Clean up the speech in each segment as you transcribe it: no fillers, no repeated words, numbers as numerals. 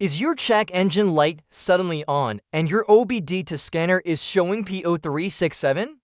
Is your check engine light suddenly on and your OBD2 scanner is showing P0367?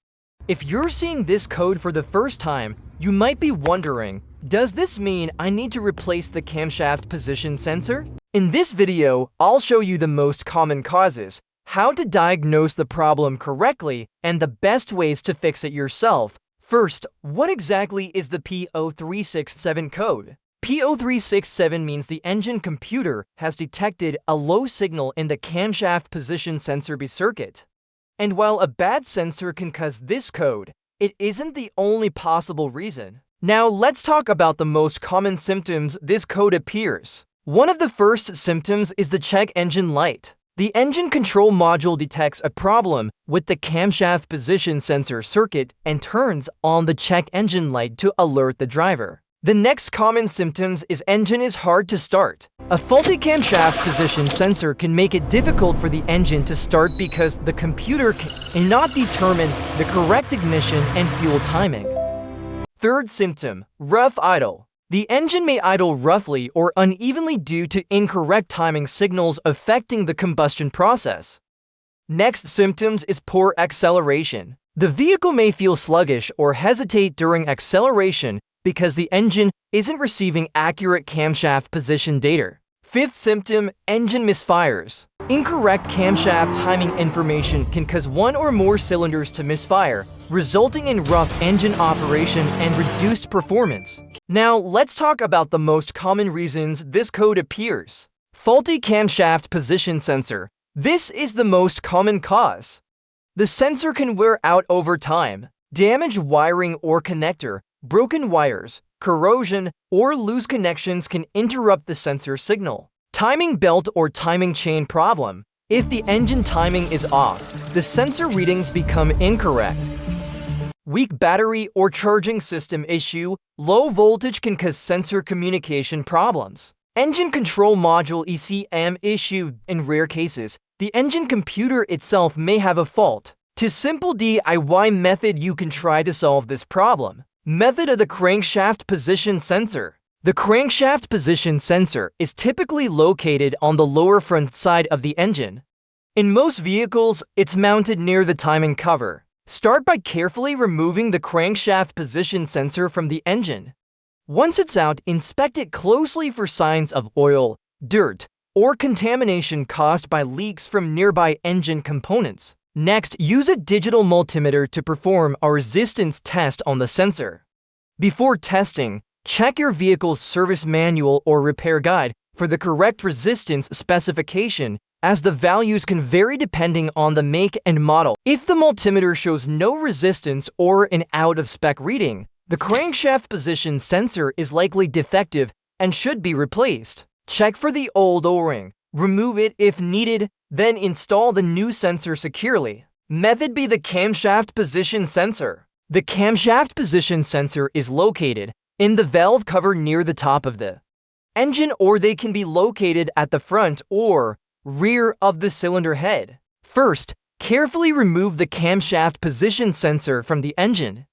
If you're seeing this code for the first time, you might be wondering, does this mean I need to replace the camshaft position sensor? In this video, I'll show you the most common causes, how to diagnose the problem correctly, and the best ways to fix it yourself. First, what exactly is the P0367 code? P0367 means the engine computer has detected a low signal in the camshaft position sensor B circuit. And while a bad sensor can cause this code, it isn't the only possible reason. Now let's talk about the most common symptoms this code appears. One of the first symptoms is the check engine light. The engine control module detects a problem with the camshaft position sensor circuit and turns on the check engine light to alert the driver. The next common symptoms is engine is hard to start. A faulty camshaft position sensor can make it difficult for the engine to start because the computer cannot determine the correct ignition and fuel timing. Third symptom, rough idle. The engine may idle roughly or unevenly due to incorrect timing signals affecting the combustion process. Next symptoms is poor acceleration. The vehicle may feel sluggish or hesitate during acceleration because the engine isn't receiving accurate camshaft position data. Fifth symptom, engine misfires. Incorrect camshaft timing information can cause one or more cylinders to misfire, resulting in rough engine operation and reduced performance. Now, let's talk about the most common reasons this code appears. Faulty camshaft position sensor. This is the most common cause. The sensor can wear out over time. Damaged wiring or connector, broken wires, corrosion, or loose connections can interrupt the sensor signal. Timing belt or timing chain problem. If the engine timing is off, the sensor readings become incorrect. Weak battery or charging system issue. Low voltage can cause sensor communication problems. Engine control module ECM issue. In rare cases, the engine computer itself may have a fault. To simple DIY method, you can try to solve this problem. Method of the crankshaft position sensor. The crankshaft position sensor is typically located on the lower front side of the engine. In most vehicles, it's mounted near the timing cover. Start by carefully removing the crankshaft position sensor from the engine. Once it's out, inspect it closely for signs of oil, dirt, or contamination caused by leaks from nearby engine components. Next, use a digital multimeter to perform a resistance test on the sensor. Before testing, check your vehicle's service manual or repair guide for the correct resistance specification, as the values can vary depending on the make and model. If the multimeter shows no resistance or an out-of-spec reading, the crankshaft position sensor is likely defective and should be replaced. Check for the old O-ring, remove it if needed, then install the new sensor securely. Method B, the camshaft position sensor. The camshaft position sensor is located in the valve cover near the top of the engine, or they can be located at the front or rear of the cylinder head. First, carefully remove the camshaft position sensor from the engine.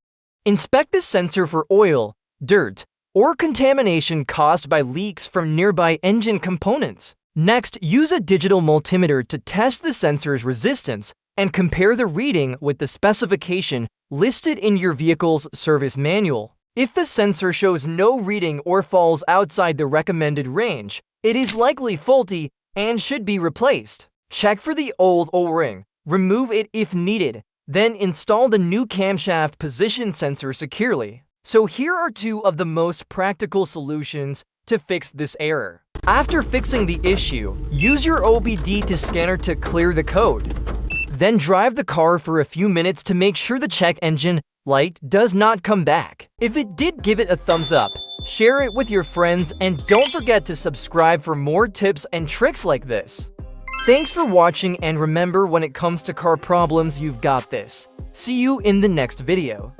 Inspect the sensor for oil, dirt, or contamination caused by leaks from nearby engine components. Next, use a digital multimeter to test the sensor's resistance and compare the reading with the specification listed in your vehicle's service manual. If the sensor shows no reading or falls outside the recommended range, it is likely faulty and should be replaced. Check for the old O-ring, remove it if needed, then install the new camshaft position sensor securely. So here are two of the most practical solutions to fix this error. After fixing the issue, use your OBD2 scanner to clear the code. Then drive the car for a few minutes to make sure the check engine light does not come back. If it did, give it a thumbs up, share it with your friends, and don't forget to subscribe for more tips and tricks like this. Thanks for watching, and remember, when it comes to car problems, you've got this. See you in the next video.